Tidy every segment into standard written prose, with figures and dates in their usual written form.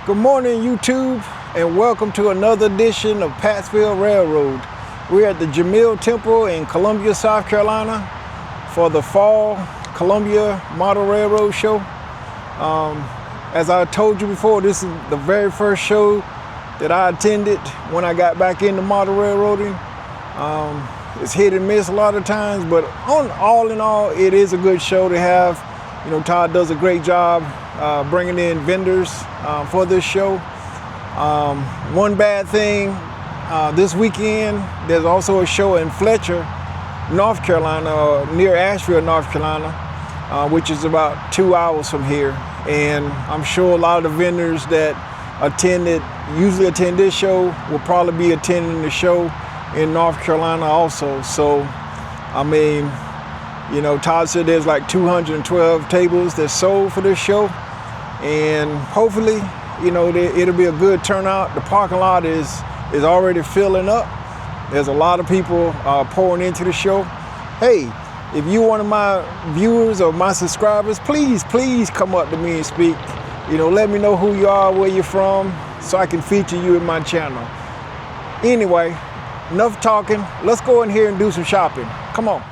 Good morning, YouTube, and welcome to another edition of Pattsville Railroad. We're at the Jamil Temple in Columbia, South Carolina for the Fall Columbia Model Railroad Show. As I told you before, this is the very first show that I attended when I got back into model railroading. It's hit and miss a lot of times, but all in all, it is a good show to have. You know, Todd does a great job bringing in vendors for this show. One bad thing, this weekend, there's also a show in Fletcher, North Carolina, near Asheville, North Carolina, which is about 2 hours from here. And I'm sure a lot of the vendors that usually attend this show will probably be attending the show in North Carolina also. So, I mean, you know, Todd said there's like 212 tables that's sold for this show. And hopefully, you know, it'll be a good turnout. The parking lot is already filling up. There's a lot of people pouring into the show. Hey, if you're one of my viewers or my subscribers, please come up to me and speak. You know, let me know who you are, where you're from, so I can feature you in my channel. Anyway, enough talking. Let's go in here and do some shopping. Come on.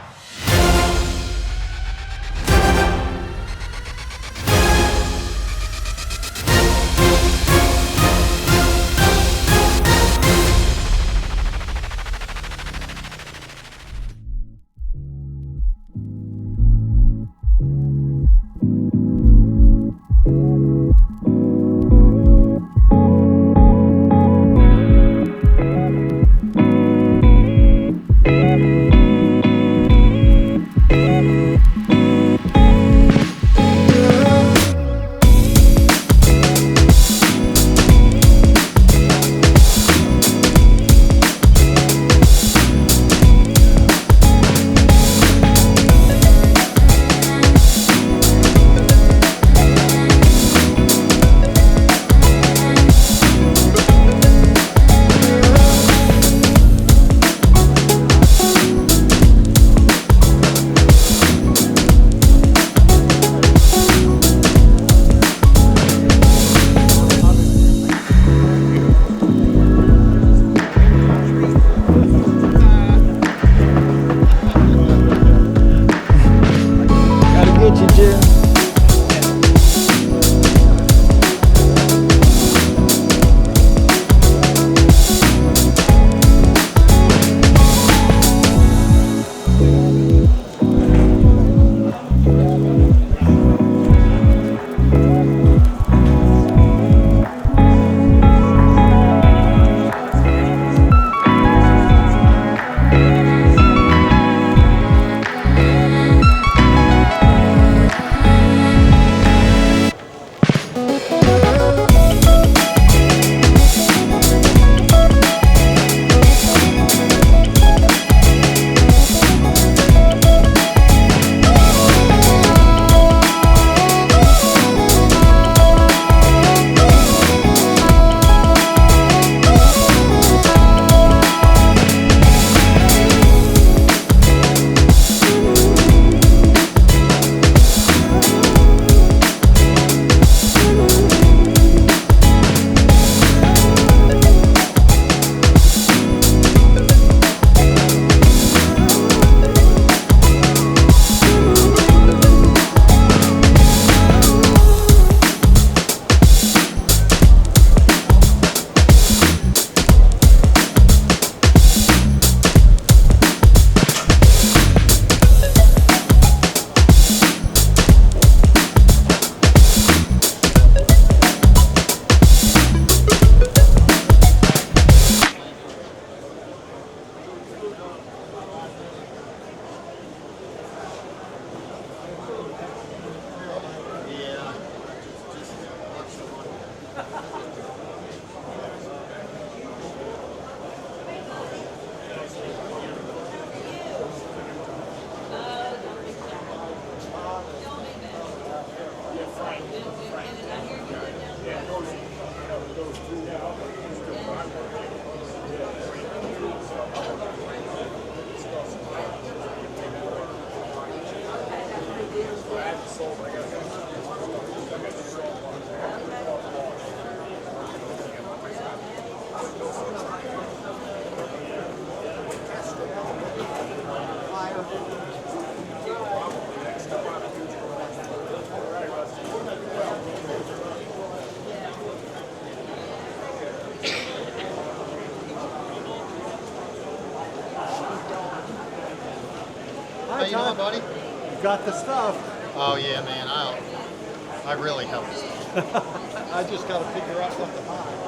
How you doing, buddy? You got the stuff. Oh yeah, man. I really have the stuff. I just got to figure out what to buy.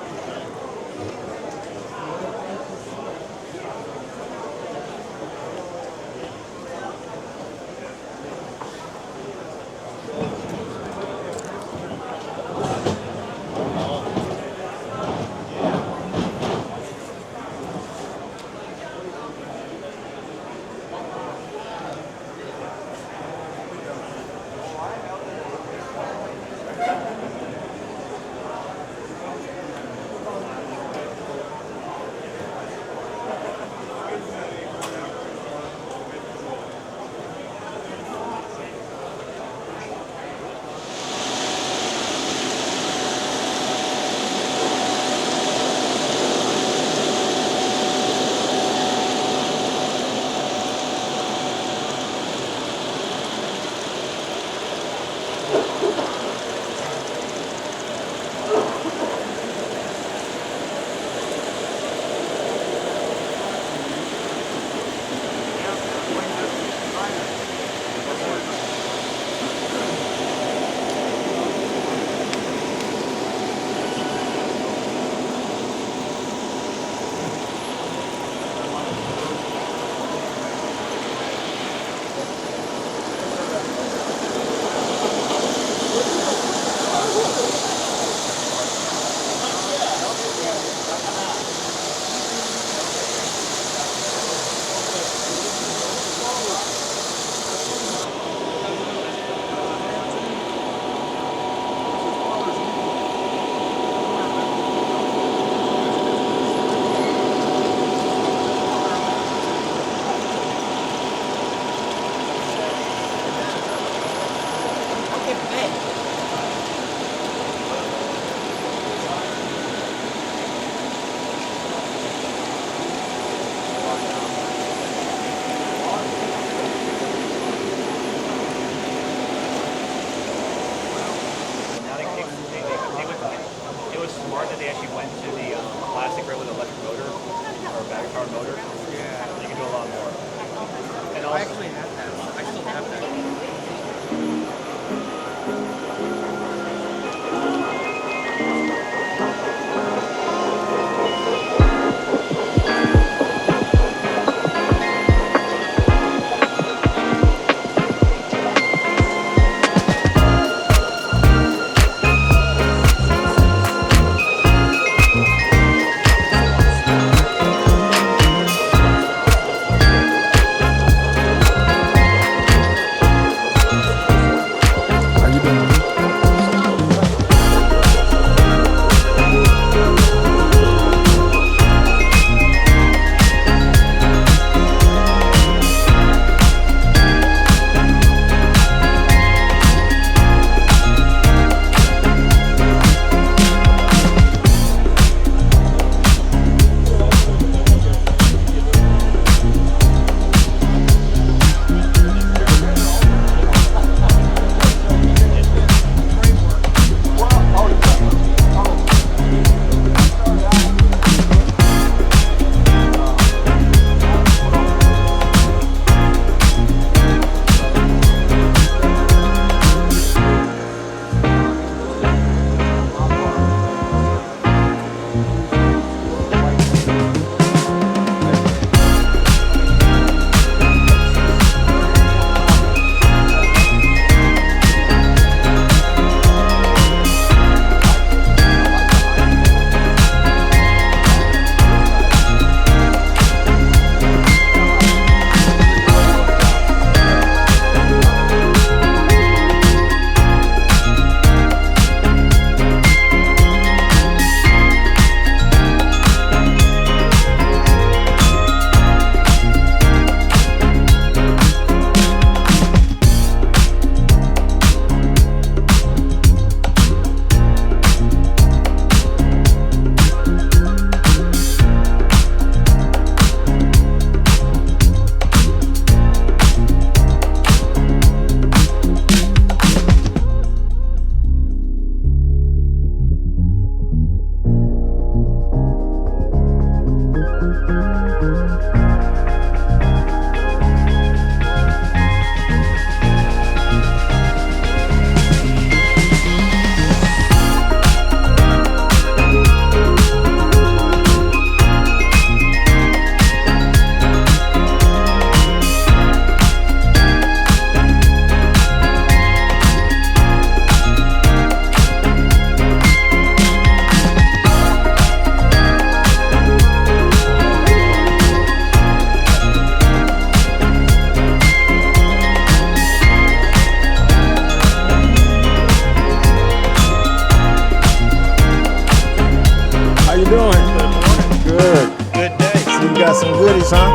you doing? Good morning. Good. Good day. So you got some goodies, huh?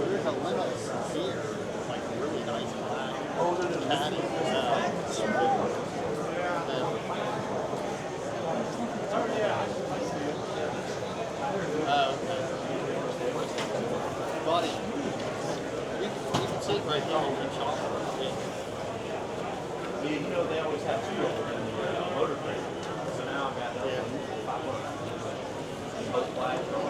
There's a little here, like a really nice black caddy. Buddy, you can sit right here and chocolate. You know they always have two of them in the motor plate. So now I've got both flags on.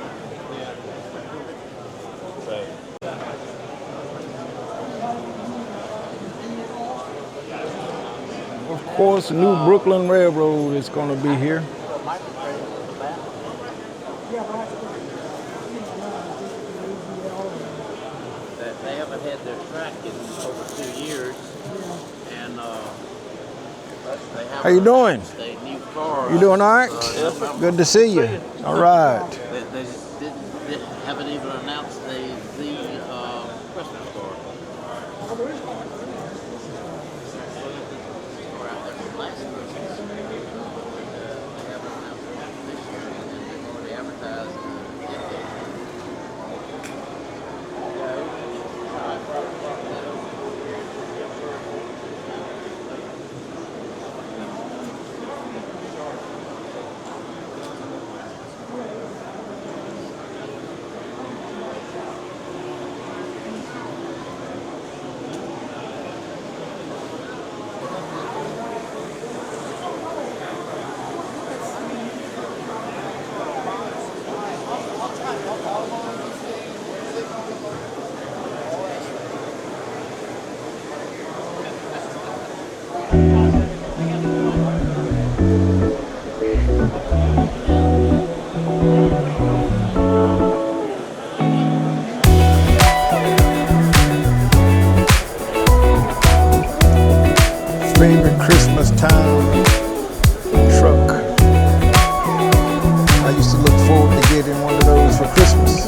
Of course, New Brooklyn Railroad is going to be here. They haven't had their track in over 2 years, and they have. How you doing? A new car. You doing all right? Good to see you. All right. They haven't even announced the Christmas car. Or out there from last Christmas. They haven't announced it this year, and they've already advertised. Favorite Christmas time truck. I used to look forward to getting one of those for Christmas.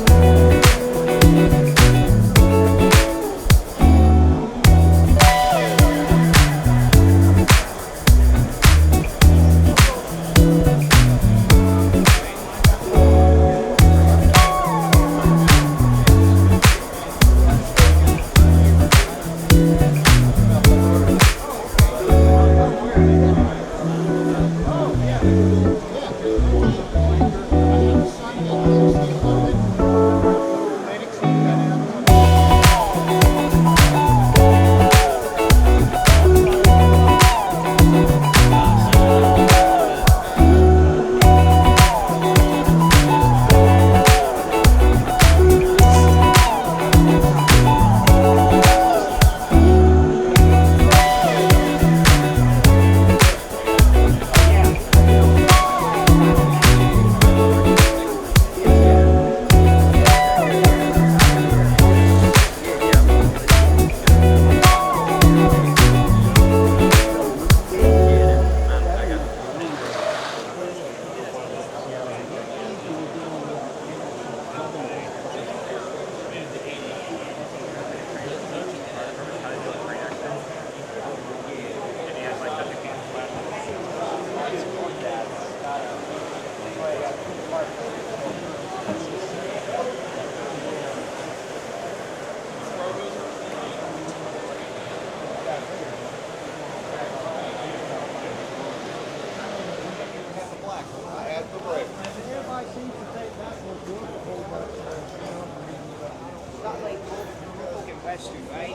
West Street, right?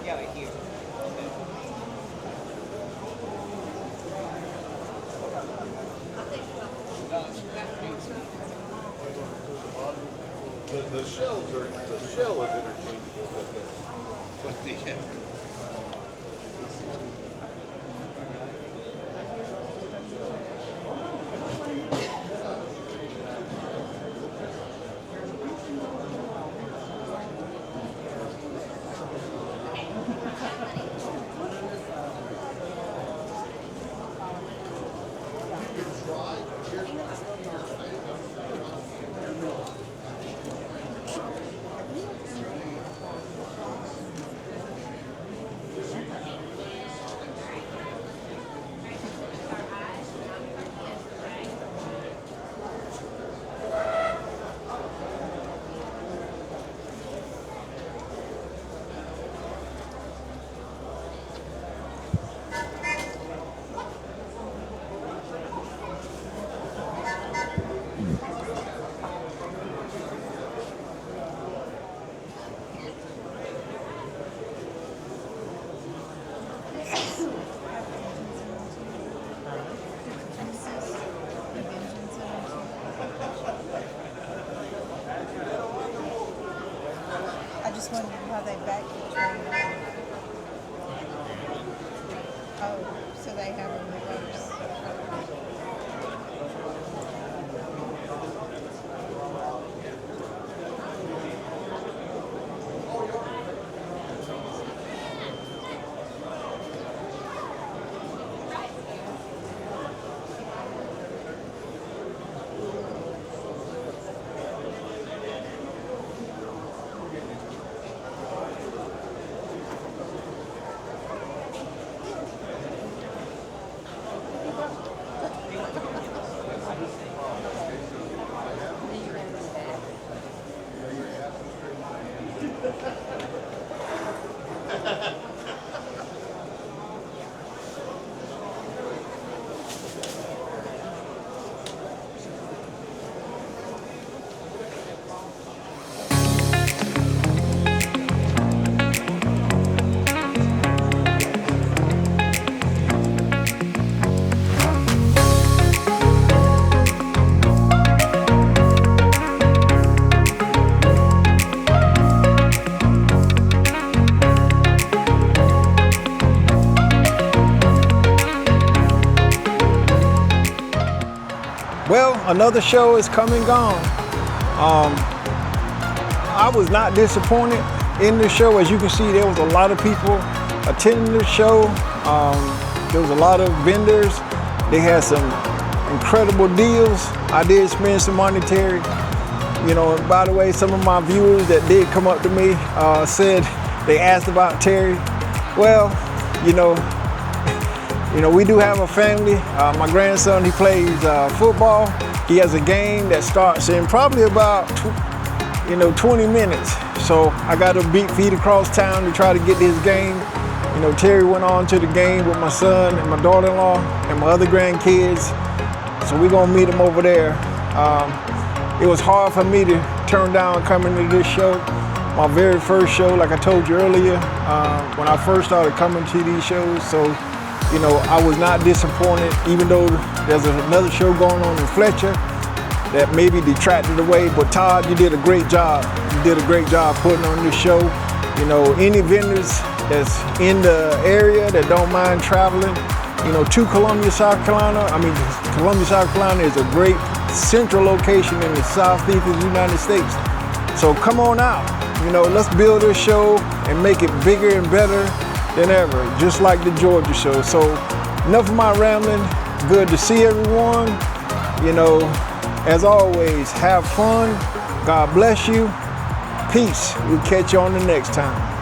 Yeah, right here. The shell is interchangeable with the I just wondered how they back the train. Oh, so they have a reverse. Well, another show is come and gone. I was not disappointed in the show. As you can see, there was a lot of people attending the show. There was a lot of vendors. They had some incredible deals. I did spend some monetary. You know, by the way, some of my viewers that did come up to me said they asked about Terry. Well, you know, we do have a family. My grandson, he plays football. He has a game that starts in probably about 20 minutes. So I got a beat feet across town to try to get this game. You know, Terry went on to the game with my son and my daughter-in-law and my other grandkids. So we're gonna meet him over there. It was hard for me to turn down coming to this show. My very first show, like I told you earlier, when I first started coming to these shows. So, you know, I was not disappointed, even though there's another show going on in Fletcher that maybe detracted away. But Todd, you did a great job. You did a great job putting on this show. You know, any vendors that's in the area that don't mind traveling, you know, to Columbia, South Carolina. I mean, Columbia, South Carolina is a great central location in the southeast of the United States. So come on out. You know, let's build this show and make it bigger and better than ever, just like the Georgia show. So enough of my rambling. Good to see everyone. You know, as always, have fun. God bless you. Peace. We'll catch you on the next time.